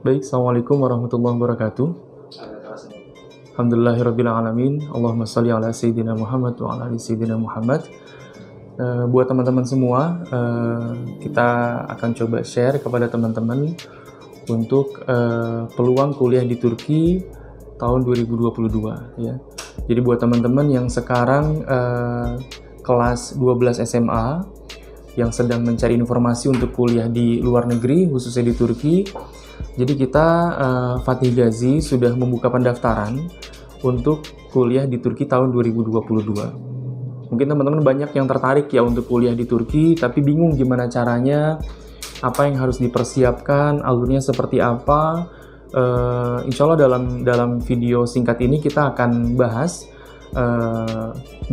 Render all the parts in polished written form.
Baik, Assalamualaikum warahmatullahi wabarakatuh. Alhamdulillahirabbil alamin. Allahumma shalli ala sayyidina Muhammad wa ala ali sayyidina Muhammad. Buat teman-teman semua, kita akan coba share kepada teman-teman untuk peluang kuliah di Turki tahun 2022 ya. Jadi buat teman-teman yang sekarang kelas 12 SMA yang sedang mencari informasi untuk kuliah di luar negeri, khususnya di Turki. Jadi kita Fatih Gazi sudah membuka pendaftaran untuk kuliah di Turki tahun 2022. Mungkin teman-teman banyak yang tertarik ya untuk kuliah di Turki, tapi bingung gimana caranya, apa yang harus dipersiapkan, alurnya seperti apa. Insya Allah dalam video singkat ini kita akan bahas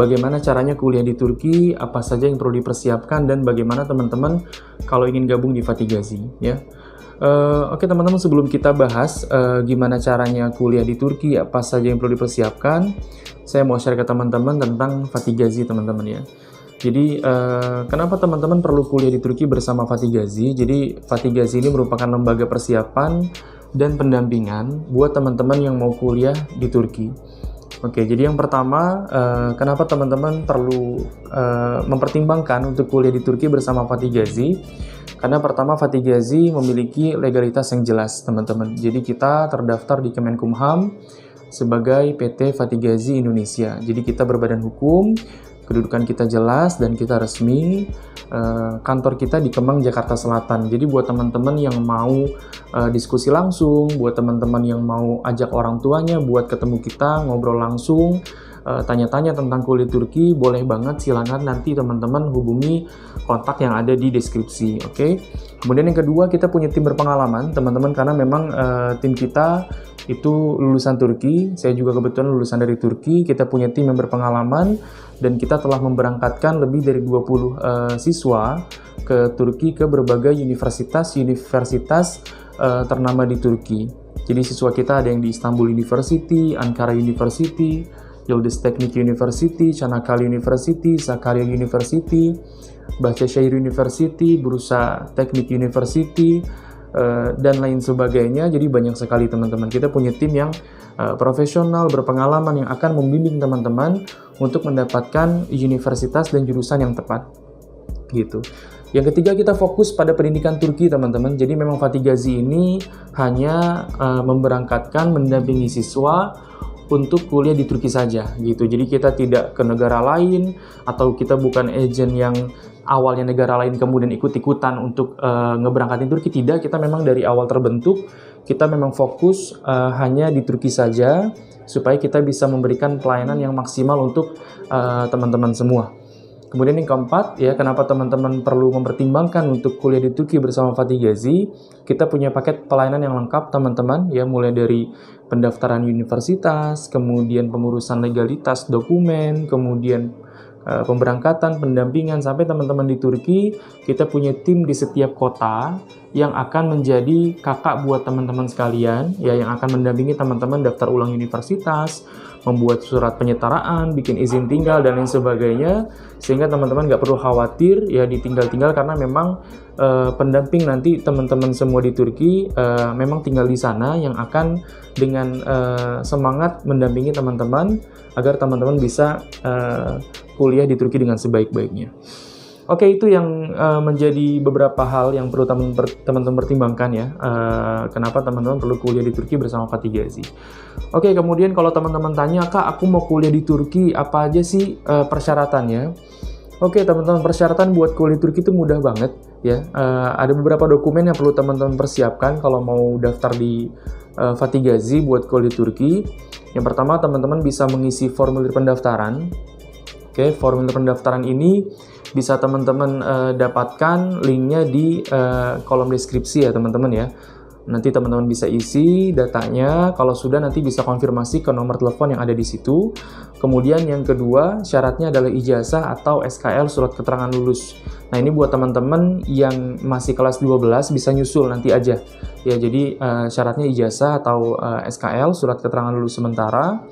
bagaimana caranya kuliah di Turki, apa saja yang perlu dipersiapkan, dan bagaimana teman-teman kalau ingin gabung di Fatih Gazi ya. Oke teman-teman, sebelum kita bahas gimana caranya kuliah di Turki, apa saja yang perlu dipersiapkan, saya mau share ke teman-teman tentang Fatih Gazi teman-teman ya. Jadi kenapa teman-teman perlu kuliah di Turki bersama Fatih Gazi? Jadi Fatih Gazi ini merupakan lembaga persiapan dan pendampingan buat teman-teman yang mau kuliah di Turki. Oke, jadi yang pertama, kenapa teman-teman perlu mempertimbangkan untuk kuliah di Turki bersama Fatih Gazi? Karena pertama, Fatih Gazi memiliki legalitas yang jelas, teman-teman. Jadi kita terdaftar di Kemenkumham sebagai PT Fatih Gazi Indonesia. Jadi kita berbadan hukum, kedudukan kita jelas, dan kita resmi. Kantor kita di Kemang, Jakarta Selatan. Jadi buat teman-teman yang mau diskusi langsung, buat teman-teman yang mau ajak orang tuanya buat ketemu kita, ngobrol langsung, tanya-tanya tentang kuliah Turki, boleh banget, silakan nanti teman-teman hubungi kontak yang ada di deskripsi, oke? Kemudian yang kedua, kita punya tim berpengalaman, teman-teman, karena memang tim kita itu lulusan Turki, saya juga kebetulan lulusan dari Turki, kita punya tim yang berpengalaman, dan kita telah memberangkatkan lebih dari 20 siswa ke Turki, ke berbagai universitas ternama di Turki. Jadi siswa kita ada yang di Istanbul University, Ankara University, Yıldız Teknik University, Çanakkale University, Sakarya University, Bahçeşehir University, Bursa Teknik University, dan lain sebagainya. Jadi banyak sekali teman-teman. Kita punya tim yang profesional, berpengalaman, yang akan membimbing teman-teman untuk mendapatkan universitas dan jurusan yang tepat. Gitu. Yang ketiga, kita fokus pada pendidikan Turki, teman-teman. Jadi memang Fatih Gazi ini hanya memberangkatkan, mendampingi siswa untuk kuliah di Turki saja gitu. Jadi kita tidak ke negara lain, atau kita bukan agen yang awalnya negara lain kemudian ikut-ikutan untuk ngeberangkatin Turki. Tidak, kita memang dari awal terbentuk, kita memang fokus hanya di Turki saja, supaya kita bisa memberikan pelayanan yang maksimal untuk teman-teman semua. Kemudian yang keempat, ya, kenapa teman-teman perlu mempertimbangkan untuk kuliah di Turki bersama Fatih Gazi? Kita punya paket pelayanan yang lengkap, teman-teman, ya, mulai dari pendaftaran universitas, kemudian pengurusan legalitas dokumen, kemudian pemberangkatan, pendampingan, sampai teman-teman di Turki, kita punya tim di setiap kota yang akan menjadi kakak buat teman-teman sekalian, ya, yang akan mendampingi teman-teman daftar ulang universitas, membuat surat penyetaraan, bikin izin tinggal, dan lain sebagainya, sehingga teman-teman nggak perlu khawatir ya ditinggal-tinggal, karena memang pendamping nanti teman-teman semua di Turki memang tinggal di sana, yang akan dengan semangat mendampingi teman-teman agar teman-teman bisa kuliah di Turki dengan sebaik-baiknya. Oke, itu yang menjadi beberapa hal yang perlu teman-teman pertimbangkan ya. Kenapa teman-teman perlu kuliah di Turki bersama Fatih Gazi. Oke, kemudian kalau teman-teman tanya, Kak, aku mau kuliah di Turki, apa aja sih persyaratannya? Oke, teman-teman, persyaratan buat kuliah di Turki itu mudah banget ya. Ada beberapa dokumen yang perlu teman-teman persiapkan kalau mau daftar di Fatih Gazi buat kuliah di Turki. Yang pertama, teman-teman bisa mengisi formulir pendaftaran. Oke, formulir pendaftaran ini bisa teman-teman dapatkan linknya di kolom deskripsi ya teman-teman ya. Nanti teman-teman bisa isi datanya, kalau sudah nanti bisa konfirmasi ke nomor telepon yang ada di situ. Kemudian yang kedua, syaratnya adalah ijazah atau SKL, surat keterangan lulus. Nah, ini buat teman-teman yang masih kelas 12 bisa nyusul nanti aja. Ya, jadi syaratnya ijazah atau SKL, surat keterangan lulus sementara.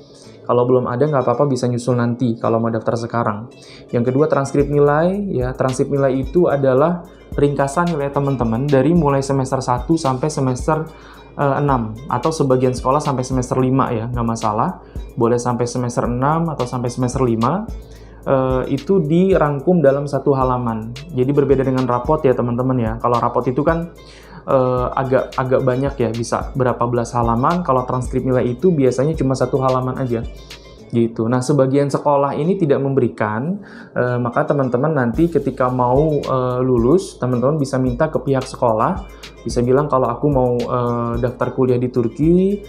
Kalau belum ada, nggak apa-apa, bisa nyusul nanti kalau mau daftar sekarang. Yang kedua, transkrip nilai. Ya, transkrip nilai itu adalah ringkasan nilai teman-teman dari mulai semester 1 sampai semester 6, atau sebagian sekolah sampai semester 5 ya, nggak masalah. Boleh sampai semester 6 atau sampai semester 5. Itu dirangkum dalam satu halaman. Jadi berbeda dengan rapot ya teman-teman ya. Kalau rapot itu kan agak banyak ya, bisa berapa belas halaman. Kalau transkrip nilai itu biasanya cuma satu halaman aja gitu. Nah, sebagian sekolah ini tidak memberikan, maka teman-teman nanti ketika mau lulus, teman-teman bisa minta ke pihak sekolah, bisa bilang kalau aku mau daftar kuliah di Turki,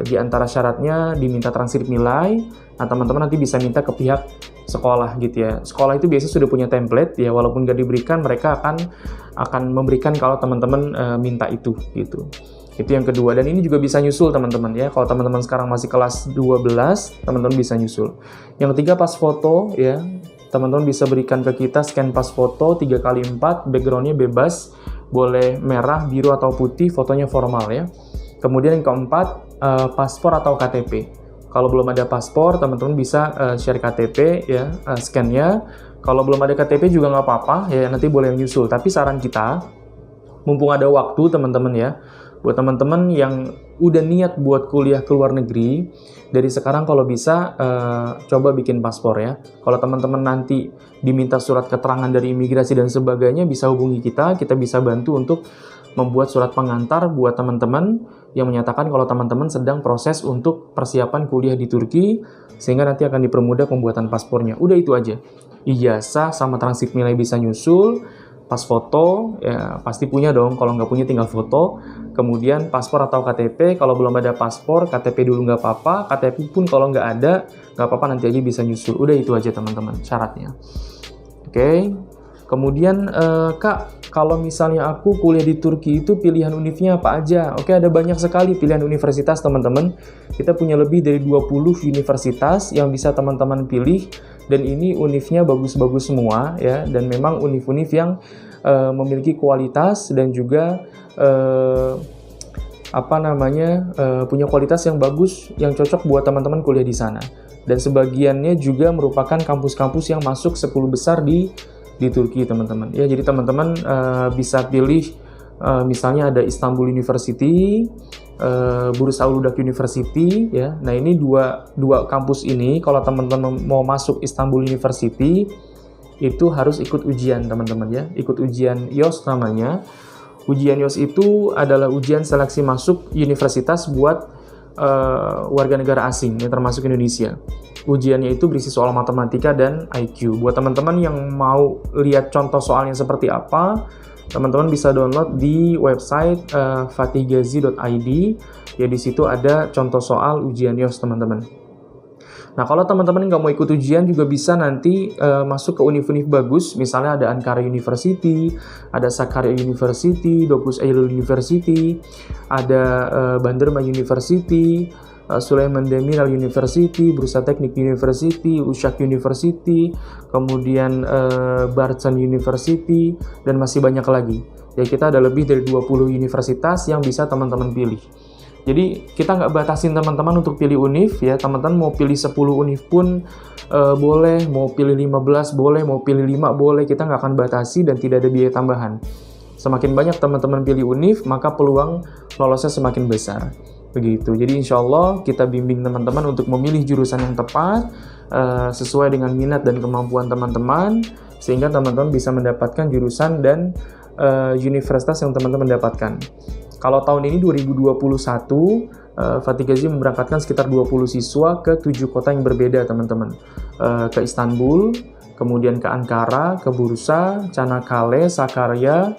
di antara syaratnya diminta transkrip nilai. Nah, teman-teman nanti bisa minta ke pihak sekolah gitu ya. Sekolah itu biasanya sudah punya template ya, walaupun nggak diberikan, mereka akan memberikan kalau teman-teman minta itu gitu. Itu yang kedua, dan ini juga bisa nyusul teman-teman ya. Kalau teman-teman sekarang masih kelas 12, teman-teman bisa nyusul. Yang ketiga, pas foto ya. Teman-teman bisa berikan ke kita scan pas foto 3x4, backgroundnya bebas, boleh merah, biru atau putih, fotonya formal ya. Kemudian yang keempat, paspor atau KTP. Kalau belum ada paspor, teman-teman bisa share KTP ya, scan-nya. Kalau belum ada KTP juga nggak apa-apa ya, nanti boleh nyusul. Tapi saran kita, mumpung ada waktu teman-teman ya, buat teman-teman yang udah niat buat kuliah ke luar negeri, dari sekarang kalau bisa coba bikin paspor ya. Kalau teman-teman nanti diminta surat keterangan dari imigrasi dan sebagainya, bisa hubungi kita bisa bantu untuk membuat surat pengantar buat teman-teman yang menyatakan kalau teman-teman sedang proses untuk persiapan kuliah di Turki, sehingga nanti akan dipermudah pembuatan paspornya. Udah itu aja. Ijazah sama transkrip nilai bisa nyusul. Pas foto, ya pasti punya dong, kalau nggak punya tinggal foto. Kemudian paspor atau KTP, kalau belum ada paspor, KTP dulu nggak apa-apa. KTP pun kalau nggak ada, nggak apa-apa, nanti aja bisa nyusul. Udah itu aja teman-teman, syaratnya. Oke. Kemudian, Kak, kalau misalnya aku kuliah di Turki itu pilihan univnya apa aja? Oke, ada banyak sekali pilihan universitas teman-teman. Kita punya lebih dari 20 universitas yang bisa teman-teman pilih. Dan ini univnya bagus-bagus semua ya, dan memang univ-univ yang memiliki kualitas dan juga punya kualitas yang bagus, yang cocok buat teman-teman kuliah di sana. Dan sebagiannya juga merupakan kampus-kampus yang masuk 10 besar di Turki teman-teman. Ya, jadi teman-teman bisa pilih misalnya ada Istanbul University, Bursa Uludak University ya. Nah, ini dua kampus ini kalau teman-teman mau masuk Istanbul University itu harus ikut ujian teman-teman ya. Ikut ujian IELTS namanya. Ujian IELTS itu adalah ujian seleksi masuk universitas buat warga negara asing ya, termasuk Indonesia. Ujiannya itu berisi soal matematika dan IQ. Buat teman-teman yang mau lihat contoh soalnya seperti apa, teman-teman bisa download di website fatihgazi.id. Ya, di situ ada contoh soal ujian IELTS teman-teman. Nah, kalau teman-teman nggak mau ikut ujian juga bisa nanti masuk ke univ-univ bagus. Misalnya ada Ankara University, ada Sakarya University, Dokuz Eylül University, ada Bandırma University, Süleyman Demirel University, Bursa Teknik University, Uşak University, kemudian Barçan University, dan masih banyak lagi. Ya, kita ada lebih dari 20 universitas yang bisa teman-teman pilih. Jadi kita nggak batasin teman-teman untuk pilih univ ya, teman-teman mau pilih 10 univ pun boleh, mau pilih 15 boleh, mau pilih 5 boleh, kita nggak akan batasi dan tidak ada biaya tambahan. Semakin banyak teman-teman pilih univ, maka peluang lolosnya semakin besar. Begitu. Jadi insya Allah kita bimbing teman-teman untuk memilih jurusan yang tepat sesuai dengan minat dan kemampuan teman-teman, sehingga teman-teman bisa mendapatkan jurusan dan universitas yang teman-teman dapatkan. Kalau tahun ini 2021, Fatih Gazi memberangkatkan sekitar 20 siswa ke 7 kota yang berbeda teman-teman. Ke Istanbul, kemudian ke Ankara, ke Bursa, Çanakkale, Sakarya,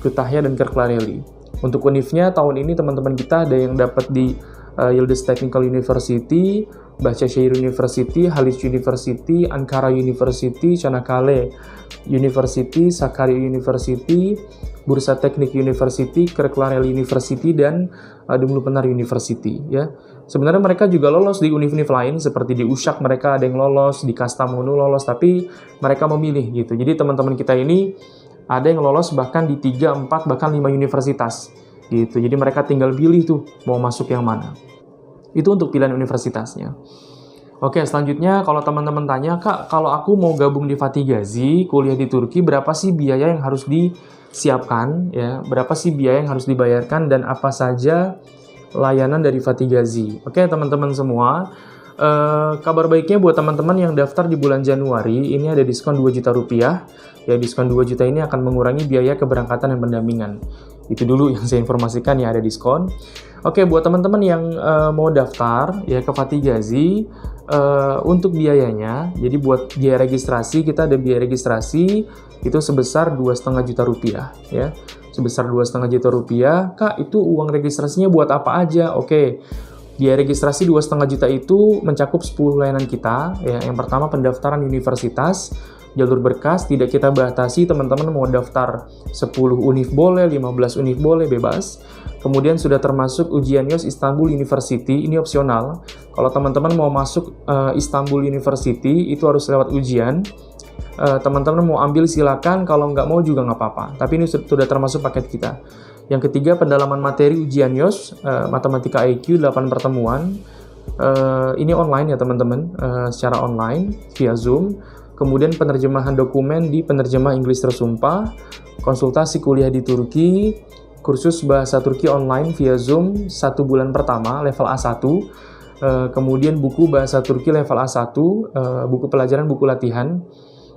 Kütahya, dan Kırklareli. Untuk univnya tahun ini teman-teman kita ada yang dapat di Yıldız Technical University, Bahçeşehir University, Haliç University, Ankara University, Çanakkale University, Sakarya University, Bursa Teknik University, Kırklareli University, dan Dumlu Penar University ya. Sebenarnya mereka juga lolos di univ-univ lain seperti di Uşak, mereka ada yang lolos, di Kastamonu lolos, tapi mereka memilih gitu. Jadi teman-teman kita ini ada yang lolos bahkan di 3, 4, bahkan 5 universitas gitu. Jadi mereka tinggal pilih tuh mau masuk yang mana. Itu untuk pilihan universitasnya. Oke, selanjutnya kalau teman-teman tanya, Kak, kalau aku mau gabung di Fatih Gazi, kuliah di Turki, berapa sih biaya yang harus disiapkan? Ya, berapa sih biaya yang harus dibayarkan dan apa saja layanan dari Fatih Gazi? Oke, teman-teman semua, kabar baiknya buat teman-teman yang daftar di bulan Januari, ini ada diskon 2 juta rupiah. Ya, diskon 2 juta ini akan mengurangi biaya keberangkatan dan pendampingan. Itu dulu yang saya informasikan ya, ada diskon. Oke, buat teman-teman yang mau daftar ya ke Fatih Gazi, untuk biayanya, jadi buat biaya registrasi, kita ada biaya registrasi itu sebesar 2,5 juta rupiah ya. Sebesar 2,5 juta rupiah. Kak, itu uang registrasinya buat apa aja? Oke. Biaya registrasi 2,5 juta itu mencakup 10 layanan kita ya. Yang pertama pendaftaran universitas, jalur berkas tidak kita batasi, teman-teman mau daftar 10 univ boleh, 15 univ boleh, bebas. Kemudian sudah termasuk ujian IELTS Istanbul University, ini opsional. Kalau teman-teman mau masuk Istanbul University, itu harus lewat ujian. Teman-teman mau ambil silakan, kalau nggak mau juga nggak apa-apa. Tapi ini sudah termasuk paket kita. Yang ketiga, pendalaman materi ujian IELTS, Matematika IQ 8 pertemuan. Ini online ya teman-teman, secara online, via Zoom. Kemudian penerjemahan dokumen di penerjemah Inggris tersumpah, konsultasi kuliah di Turki, kursus bahasa Turki online via Zoom 1 bulan pertama level A1, kemudian buku bahasa Turki level A1, buku pelajaran, buku latihan.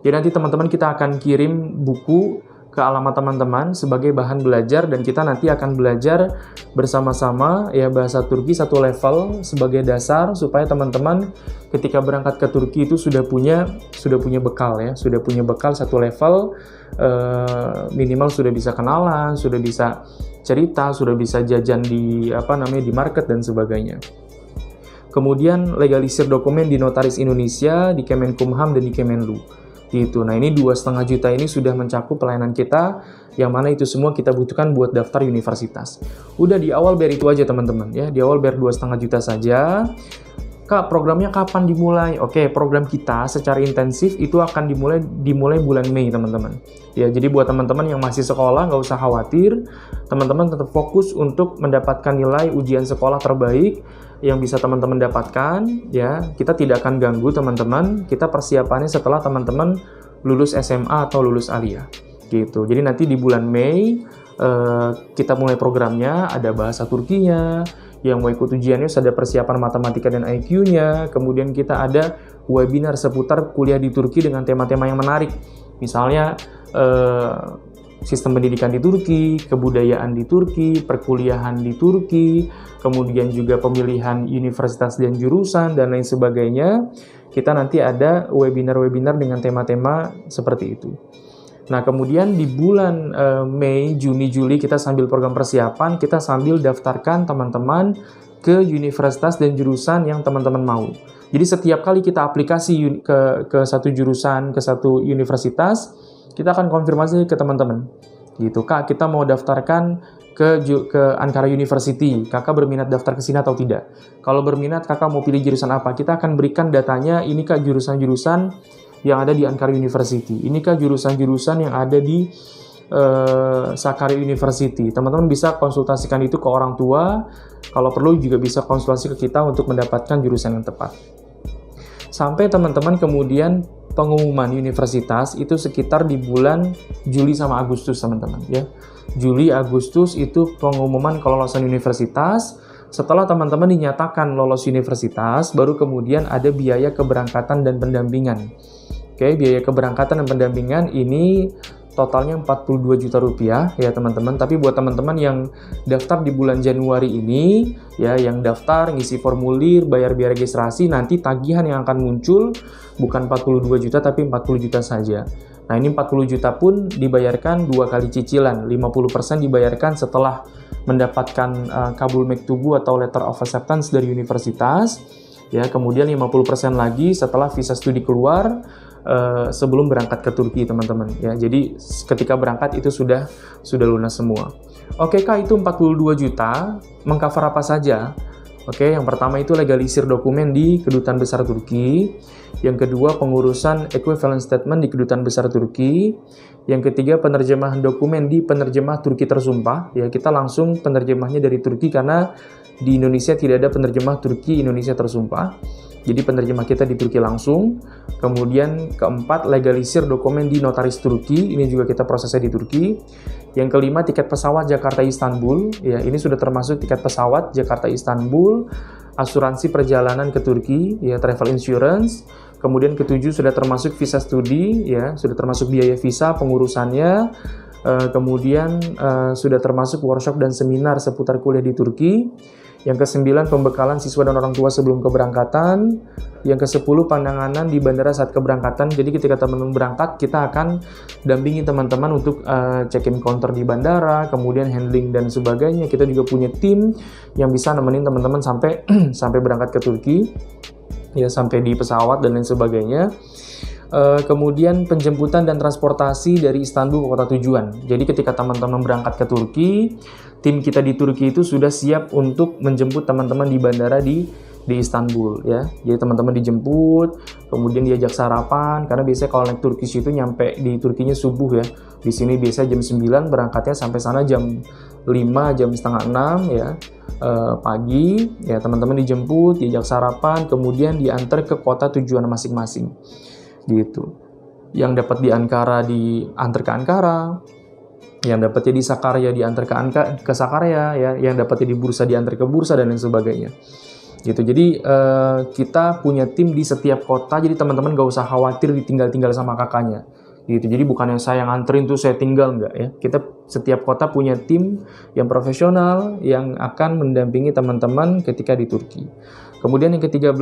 Jadi nanti teman-teman kita akan kirim buku ke alamat teman-teman sebagai bahan belajar dan kita nanti akan belajar bersama-sama ya bahasa Turki 1 level sebagai dasar supaya teman-teman ketika berangkat ke Turki itu sudah punya bekal ya, sudah punya bekal 1 level, minimal sudah bisa kenalan, sudah bisa cerita, sudah bisa jajan di di market dan sebagainya. Kemudian legalisir dokumen di Notaris Indonesia, di Kemenkumham dan di Kemenlu. Gitu. Nah, ini 2,5 juta ini sudah mencakup pelayanan kita, yang mana itu semua kita butuhkan buat daftar universitas. Udah di awal bayar itu aja teman-teman ya, di awal bayar 2,5 juta saja. Kak, programnya kapan dimulai? Oke, program kita secara intensif itu akan dimulai bulan Mei teman-teman. Ya, jadi buat teman-teman yang masih sekolah nggak usah khawatir, teman-teman tetap fokus untuk mendapatkan nilai ujian sekolah terbaik yang bisa teman-teman dapatkan ya. Kita tidak akan ganggu teman-teman, kita persiapannya setelah teman-teman lulus SMA atau lulus aliyah gitu. Jadi nanti di bulan Mei kita mulai programnya, ada bahasa Turkinya, yang mau ikut ujiannya ada persiapan matematika dan IQ-nya, kemudian kita ada webinar seputar kuliah di Turki dengan tema-tema yang menarik, misalnya sistem pendidikan di Turki, kebudayaan di Turki, perkuliahan di Turki, kemudian juga pemilihan universitas dan jurusan, dan lain sebagainya. Kita nanti ada webinar-webinar dengan tema-tema seperti itu. Nah, kemudian di bulan Mei, Juni, Juli kita sambil program persiapan, kita sambil daftarkan teman-teman ke universitas dan jurusan yang teman-teman mau. Jadi setiap kali kita aplikasi ke satu jurusan, ke satu universitas, kita akan konfirmasi ke teman-teman. Gitu, Kak, kita mau daftarkan ke Ankara University. Kakak berminat daftar ke sini atau tidak? Kalau berminat, kakak mau pilih jurusan apa? Kita akan berikan datanya, ini Kak jurusan-jurusan yang ada di Ankara University. Ini Kak jurusan-jurusan yang ada di Sakarya University. Teman-teman bisa konsultasikan itu ke orang tua. Kalau perlu juga bisa konsultasi ke kita untuk mendapatkan jurusan yang tepat. Sampai teman-teman kemudian pengumuman universitas itu sekitar di bulan Juli sama Agustus teman-teman ya. Juli Agustus itu pengumuman kelolosan universitas. Setelah teman-teman dinyatakan lolos universitas, baru kemudian ada biaya keberangkatan dan pendampingan. Oke, biaya keberangkatan dan pendampingan ini totalnya 42 juta rupiah ya teman-teman. Tapi buat teman-teman yang daftar di bulan Januari ini ya, yang daftar, ngisi formulir, bayar biaya registrasi, nanti tagihan yang akan muncul bukan 42 juta tapi 40 juta saja. Nah, ini 40 juta pun dibayarkan 2 kali cicilan, 50% dibayarkan setelah mendapatkan kabul mektubu atau letter of acceptance dari universitas ya, kemudian 50% lagi setelah visa studi keluar sebelum berangkat ke Turki teman-teman ya. Jadi ketika berangkat itu sudah lunas semua. Oke Kak, itu 42 juta mengcover apa saja? Oke, yang pertama itu legalisir dokumen di Kedutaan Besar Turki. Yang kedua, pengurusan equivalent statement di Kedutaan Besar Turki. Yang ketiga, penerjemahan dokumen di penerjemah Turki tersumpah. Ya, kita langsung penerjemahnya dari Turki karena di Indonesia tidak ada penerjemah Turki Indonesia tersumpah. Jadi penerjemah kita di Turki langsung. Kemudian keempat, legalisir dokumen di notaris Turki. Ini juga kita prosesnya di Turki. Yang kelima, tiket pesawat Jakarta-Istanbul. Ya, ini sudah termasuk tiket pesawat Jakarta-Istanbul, asuransi perjalanan ke Turki, ya, travel insurance. Kemudian ketujuh, sudah termasuk visa studi, ya, sudah termasuk biaya visa, pengurusannya. Kemudian sudah termasuk workshop dan seminar seputar kuliah di Turki. Yang ke-9, pembekalan siswa dan orang tua sebelum keberangkatan. Yang ke-10, penanganan di bandara saat keberangkatan. Jadi ketika teman-teman berangkat, kita akan dampingi teman-teman untuk check-in counter di bandara, kemudian handling dan sebagainya. Kita juga punya tim yang bisa nemenin teman-teman sampai sampai berangkat ke Turki, ya, sampai di pesawat dan lain sebagainya. Kemudian penjemputan dan transportasi dari Istanbul ke kota tujuan. Jadi ketika teman-teman berangkat ke Turki, tim kita di Turki itu sudah siap untuk menjemput teman-teman di bandara di Istanbul, ya. Jadi teman-teman dijemput, kemudian diajak sarapan, karena biasanya kalau naik Turkish itu nyampe di Turkinya subuh, ya. Di sini biasa jam 9, berangkatnya sampai sana jam 5, jam setengah 6, ya. Pagi, ya, teman-teman dijemput, diajak sarapan, kemudian diantar ke kota tujuan masing-masing. Gitu. Yang dapat di Ankara diantar ke Ankara, yang dapatnya di Sakarya diantar ke Sakarya, ya, yang dapatnya di Bursa diantar ke Bursa dan lain sebagainya. Gitu. Jadi kita punya tim di setiap kota, jadi teman-teman gak usah khawatir ditinggal-tinggal sama kakaknya. Gitu. Jadi bukan yang saya nganterin tuh saya tinggal, enggak, ya. Kita setiap kota punya tim yang profesional yang akan mendampingi teman-teman ketika di Turki. Kemudian yang ke-13,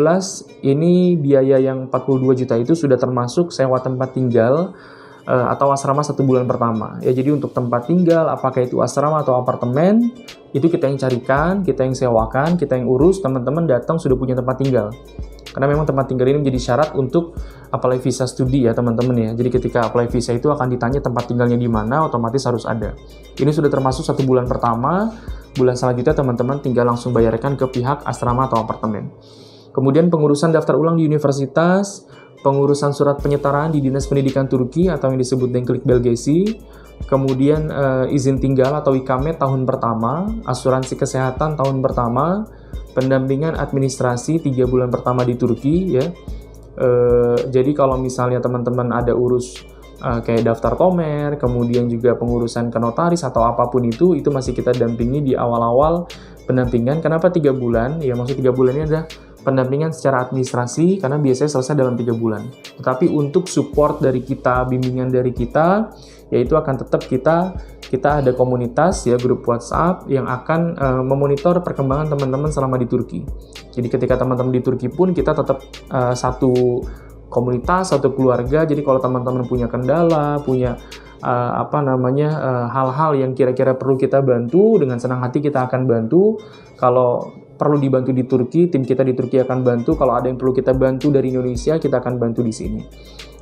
ini biaya yang 42 juta itu sudah termasuk sewa tempat tinggal atau asrama 1 bulan pertama. Ya, jadi untuk tempat tinggal, apakah itu asrama atau apartemen, itu kita yang carikan, kita yang sewakan, kita yang urus, teman-teman datang sudah punya tempat tinggal. Karena memang tempat tinggal ini menjadi syarat untuk apply visa studi, ya teman-teman, ya. Jadi ketika apply visa itu akan ditanya tempat tinggalnya di mana, otomatis harus ada. Ini sudah termasuk 1 bulan pertama. Bulan selanjutnya teman-teman tinggal langsung bayarkan ke pihak asrama atau apartemen. Kemudian pengurusan daftar ulang di universitas, pengurusan surat penyetaraan di Dinas Pendidikan Turki atau yang disebut Denklik Belgesi, kemudian izin tinggal atau ikamet tahun pertama, asuransi kesehatan tahun pertama, pendampingan administrasi 3 bulan pertama di Turki, ya. Jadi kalau misalnya teman-teman ada urus kayak daftar tomer, kemudian juga pengurusan ke notaris atau apapun itu masih kita dampingi di awal-awal pendampingan. Kenapa 3 bulan? Ya, maksud 3 bulan ini adalah pendampingan secara administrasi, karena biasanya selesai dalam 3 bulan. Tetapi untuk support dari kita, bimbingan dari kita, yaitu akan tetap kita ada komunitas, ya, grup WhatsApp yang akan memonitor perkembangan teman-teman selama di Turki. Jadi ketika teman-teman di Turki pun kita tetap satu komunitas, satu keluarga. Jadi kalau teman-teman punya kendala, punya hal-hal yang kira-kira perlu kita bantu, dengan senang hati kita akan bantu. Kalau perlu dibantu di Turki, tim kita di Turki akan bantu. Kalau ada yang perlu kita bantu dari Indonesia, kita akan bantu di sini.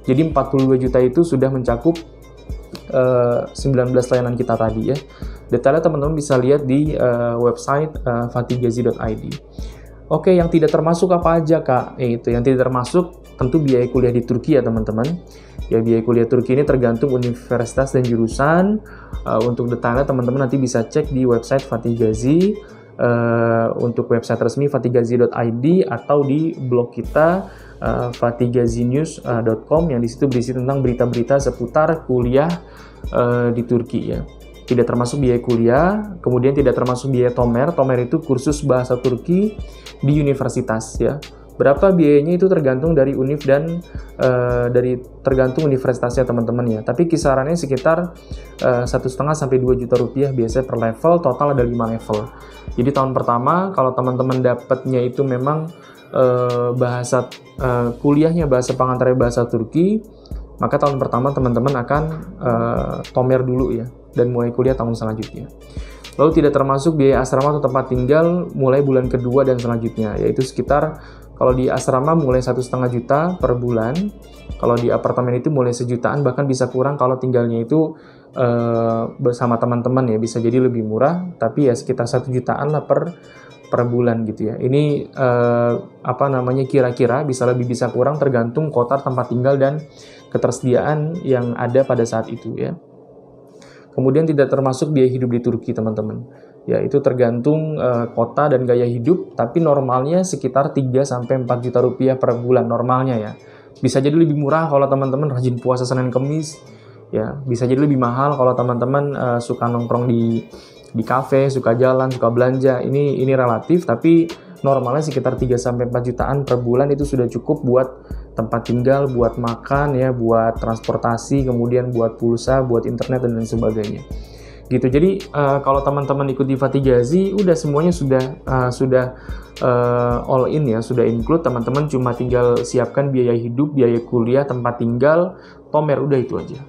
Jadi 42 juta itu sudah mencakup 19 layanan kita tadi, ya. Detailnya teman-teman bisa lihat di website fatihgazi.id. Oke, yang tidak termasuk apa aja, Kak? Itu yang tidak termasuk tentu biaya kuliah di Turki, ya teman-teman. Ya, biaya kuliah Turki ini tergantung universitas dan jurusan. Untuk detailnya teman-teman nanti bisa cek di website Fatih Gazi, untuk website resmi fatihgazi.id atau di blog kita fatihgazinews.com yang disitu berisi tentang berita-berita seputar kuliah di Turki, ya. Tidak termasuk biaya kuliah, kemudian tidak termasuk biaya tomer. Tomer itu kursus bahasa Turki di universitas, ya. Berapa biayanya itu tergantung dari univ dan tergantung universitasnya teman-teman, ya. Tapi kisarannya sekitar 1,5 sampai 2 juta rupiah biasanya per level, total ada 5 level. Jadi tahun pertama kalau teman-teman dapatnya itu memang bahasa kuliahnya bahasa pengantarnya bahasa Turki, maka tahun pertama teman-teman akan tomer dulu, ya, dan mulai kuliah tahun selanjutnya. Lalu tidak termasuk biaya asrama atau tempat tinggal mulai bulan kedua dan selanjutnya, yaitu sekitar kalau di asrama mulai 1,5 juta per bulan, kalau di apartemen itu mulai 1 jutaan, bahkan bisa kurang kalau tinggalnya itu bersama teman-teman, ya, bisa jadi lebih murah, tapi ya sekitar 1 jutaan lah per bulan gitu, ya. Ini kira-kira bisa lebih bisa kurang tergantung kota tempat tinggal dan ketersediaan yang ada pada saat itu, ya. Kemudian tidak termasuk biaya hidup di Turki, teman-teman. Ya, itu tergantung kota dan gaya hidup, tapi normalnya sekitar 3-4 juta rupiah per bulan normalnya ya. Bisa jadi lebih murah kalau teman-teman rajin puasa Senin Kemis, ya. Bisa jadi lebih mahal kalau teman-teman suka nongkrong di kafe, suka jalan, suka belanja. Ini relatif, tapi normalnya sekitar 3-4 jutaan per bulan itu sudah cukup buat tempat tinggal, buat makan ya, buat transportasi, kemudian buat pulsa, buat internet dan lain sebagainya. Gitu. Jadi kalau teman-teman ikut di Fatigazi udah semuanya sudah all in ya, sudah include. Teman-teman cuma tinggal siapkan biaya hidup, biaya kuliah, tempat tinggal, tomer, udah itu aja.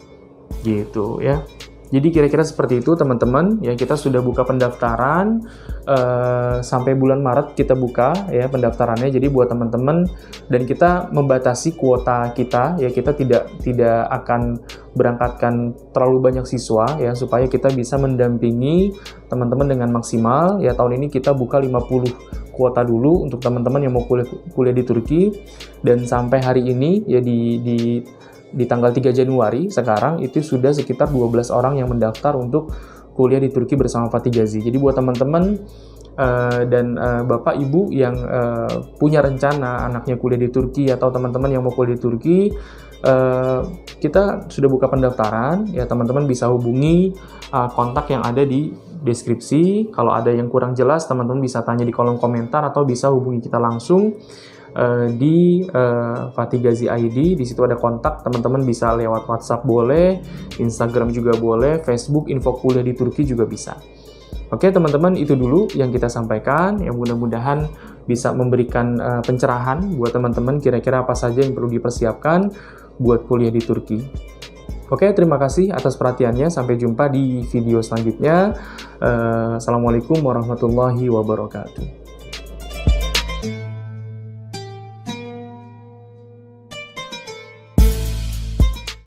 Gitu ya. Jadi kira-kira seperti itu teman-teman, ya kita sudah buka pendaftaran, sampai bulan Maret kita buka ya pendaftarannya, jadi buat teman-teman, dan kita membatasi kuota kita, ya kita tidak akan berangkatkan terlalu banyak siswa ya, supaya kita bisa mendampingi teman-teman dengan maksimal, ya tahun ini kita buka 50 kuota dulu untuk teman-teman yang mau kuliah di Turki, dan sampai hari ini ya di tanggal 3 Januari sekarang itu sudah sekitar 12 orang yang mendaftar untuk kuliah di Turki bersama Fatigazi. Jadi buat teman-teman dan Bapak Ibu yang punya rencana anaknya kuliah di Turki, atau teman-teman yang mau kuliah di Turki, kita sudah buka pendaftaran ya, teman-teman bisa hubungi kontak yang ada di deskripsi. Kalau ada yang kurang jelas, teman-teman bisa tanya di kolom komentar atau bisa hubungi kita langsung di Fatigazi ID. Di situ ada kontak, teman-teman bisa lewat WhatsApp boleh, Instagram juga boleh, Facebook info kuliah di Turki juga bisa. Oke teman-teman, itu dulu yang kita sampaikan, yang mudah-mudahan bisa memberikan pencerahan buat teman-teman kira-kira apa saja yang perlu dipersiapkan buat kuliah di Turki. Oke, terima kasih atas perhatiannya, sampai jumpa di video selanjutnya. Assalamualaikum warahmatullahi wabarakatuh.